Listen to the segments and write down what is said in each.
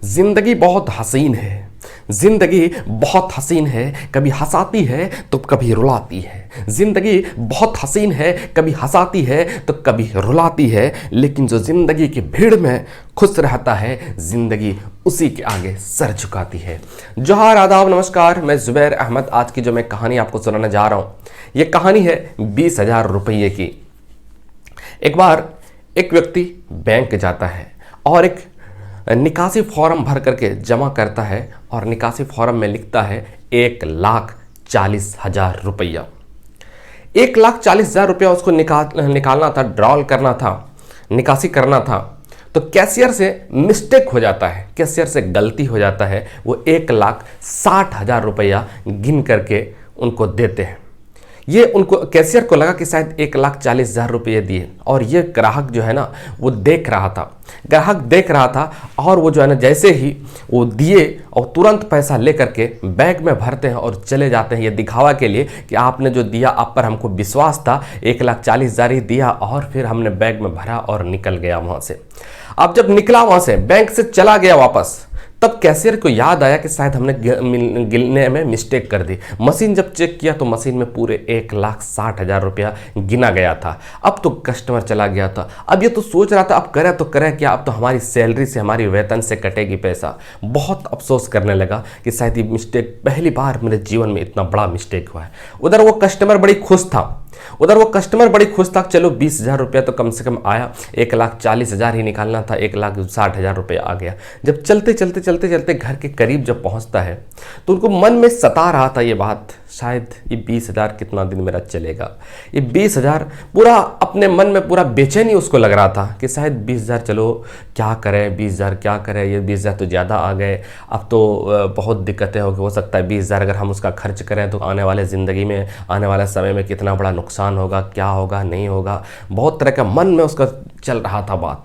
जिंदगी बहुत हसीन है। जिंदगी बहुत हसीन है, कभी हंसाती है तो कभी रुलाती है। जिंदगी बहुत हसीन है, कभी हंसाती है तो कभी रुलाती है, लेकिन जो जिंदगी की भीड़ में खुश रहता है, जिंदगी उसी के आगे सर झुकाती है। जोहार, आदाब, नमस्कार। मैं जुबैर अहमद। आज की जो मैं कहानी आपको सुनाने जा रहा हूँ, ये कहानी है 20,000 रुपये की। एक बार एक व्यक्ति बैंक जाता है और एक निकासी फॉर्म भर करके जमा करता है और निकासी फॉर्म में लिखता है 1,40,000 रुपया। 1,40,000 रुपया उसको निकालना था, ड्रॉल करना था, निकासी करना था। तो कैशियर से मिस्टेक हो जाता है, कैशियर से गलती हो जाता है। वो 1,60,000 रुपया गिन करके उनको देते हैं। ये उनको कैशियर को लगा कि शायद 1,40,000 रुपये दिए, और ये ग्राहक जो है ना वो देख रहा था, ग्राहक देख रहा था। और वो जो है ना जैसे ही वो दिए और तुरंत पैसा ले करके बैग में भरते हैं और चले जाते हैं, ये दिखावा के लिए कि आपने जो दिया, आप पर हमको विश्वास था, 1,40,000 ही दिया। और फिर हमने बैग में भरा और निकल गया वहाँ से। अब जब निकला वहाँ से, बैंक से चला गया वापस, तब कैशियर को याद आया कि शायद हमने गिनने में मिस्टेक कर दी। मशीन जब चेक किया तो मशीन में पूरे 1,60,000 रुपया गिना गया था। अब तो कस्टमर चला गया था। अब ये तो सोच रहा था अब करे तो करे क्या, अब तो हमारी सैलरी से, हमारी वेतन से कटेगी पैसा। बहुत अफसोस करने लगा कि शायद ये मिस्टेक, पहली बार मेरे जीवन में इतना बड़ा मिस्टेक हुआ है। उधर वो कस्टमर बड़ी खुश था, चलो 20,000 रुपया तो कम से कम आया। 1,40,000 ही निकालना था, 1,60,000 रुपया आ गया। जब चलते चलते घर के करीब जब पहुंचता है तो उनको मन में सता रहा था ये बात, शायद ये 20,000 कितना दिन मेरा चलेगा। ये 20,000 पूरा अपने मन में पूरा बेचैनी उसको लग रहा था कि शायद 20,000, चलो क्या करें, 20,000 क्या करें, ये 20,000 तो ज़्यादा आ गए। अब तो बहुत दिक्कतें हो सकता है 20,000 अगर हम उसका खर्च करें तो आने वाले ज़िंदगी में, आने वाले समय में कितना बड़ा नुकसान होगा, क्या होगा, नहीं होगा। बहुत तरह का मन में उसका चल रहा था बात।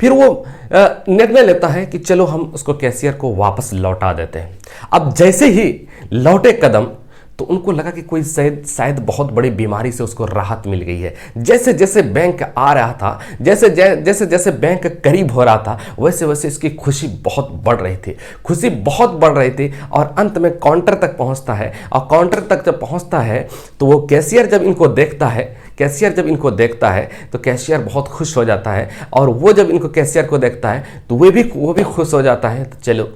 फिर वो निर्णय लेता है कि चलो हम उसको कैशियर को वापस लौटा देते हैं। अब जैसे ही लौटे कदम तो उनको लगा कि कोई शायद बहुत बड़ी बीमारी से उसको राहत मिल गई है। जैसे जैसे बैंक आ रहा था, जैसे बैंक करीब हो रहा था, वैसे वैसे इसकी खुशी बहुत बढ़ रही थी। और अंत में काउंटर तक पहुंचता है। और काउंटर तक जब पहुंचता है तो वो कैशियर जब इनको देखता है तो कैशियर बहुत खुश हो जाता है। और वो जब इनको कैशियर को देखता है तो वो भी खुश हो जाता है। तो चलो,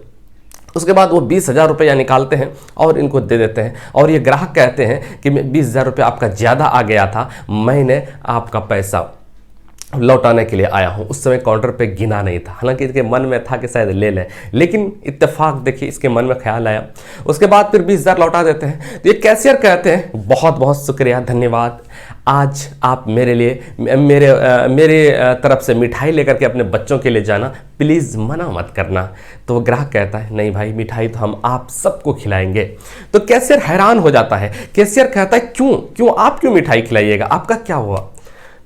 उसके बाद वो 20,000 रुपया निकालते हैं और इनको दे देते हैं। और ये ग्राहक कहते हैं कि 20,000 रुपया आपका ज़्यादा आ गया था, मैंने आपका पैसा लौटाने के लिए आया हूँ। उस समय काउंटर पे गिना नहीं था, हालांकि इसके मन में था कि शायद ले लें, लेकिन इत्तेफाक देखिए इसके मन में ख्याल आया। उसके बाद फिर 20,000 लौटा देते हैं। तो ये कैशियर कहते हैं बहुत बहुत शुक्रिया, धन्यवाद, आज आप मेरे लिए मेरे तरफ से मिठाई लेकर के अपने बच्चों के लिए जाना, प्लीज़ मना मत करना। तो वो ग्राहक कहता है नहीं भाई, मिठाई तो हम आप सबको खिलाएंगे। तो कैशियर हैरान हो जाता है। कैशियर कहता है क्यों आप क्यों मिठाई खिलाइएगा, आपका क्या हुआ?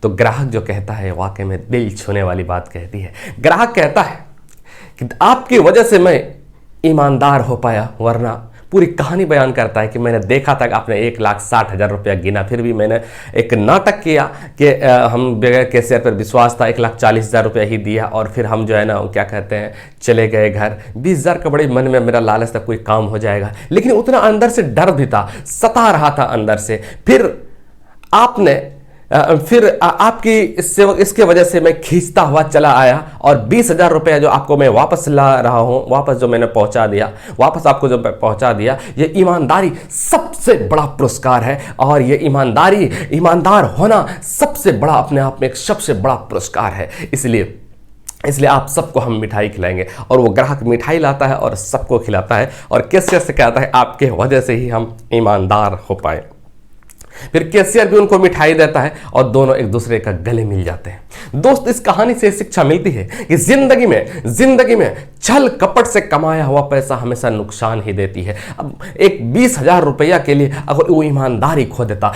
तो ग्राहक जो कहता है वाकई में दिल छूने वाली बात कहती है। ग्राहक कहता है कि आपकी वजह से मैं ईमानदार हो पाया, वरना पूरी कहानी बयान करता है कि मैंने देखा था कि आपने 1,60,000 रुपया गिना, फिर भी मैंने एक नाटक किया कि हम बगैर कैशियर पर विश्वास था, 1,40,000 रुपया ही दिया। और फिर हम जो है ना क्या कहते हैं, चले गए घर। 20,000 का बड़े मन में मेरा लालच था कोई काम हो जाएगा, लेकिन उतना अंदर से डर भी था, सता रहा था अंदर से। फिर आपकी इसके वजह से मैं खींचता हुआ चला आया और 20,000 रुपया जो आपको मैं वापस ला रहा हूं, वापस आपको जो पहुंचा दिया, ये ईमानदारी सबसे बड़ा पुरस्कार है। और ये ईमानदार होना सबसे बड़ा, अपने आप में एक सबसे बड़ा पुरस्कार है। इसलिए आप सबको हम मिठाई खिलाएंगे। और वो ग्राहक मिठाई लाता है और सबको खिलाता है और कैशियर से कहता है आपके वजह से ही हम ईमानदार हो पाए। फिर कैशियर भी उनको मिठाई देता है और दोनों एक दूसरे का गले मिल जाते हैं। दोस्त, इस कहानी से शिक्षा मिलती है कि जिंदगी में छल कपट से कमाया हुआ पैसा हमेशा नुकसान ही देती है। अब एक 20,000 रुपया के लिए अगर वो ईमानदारी खो देता,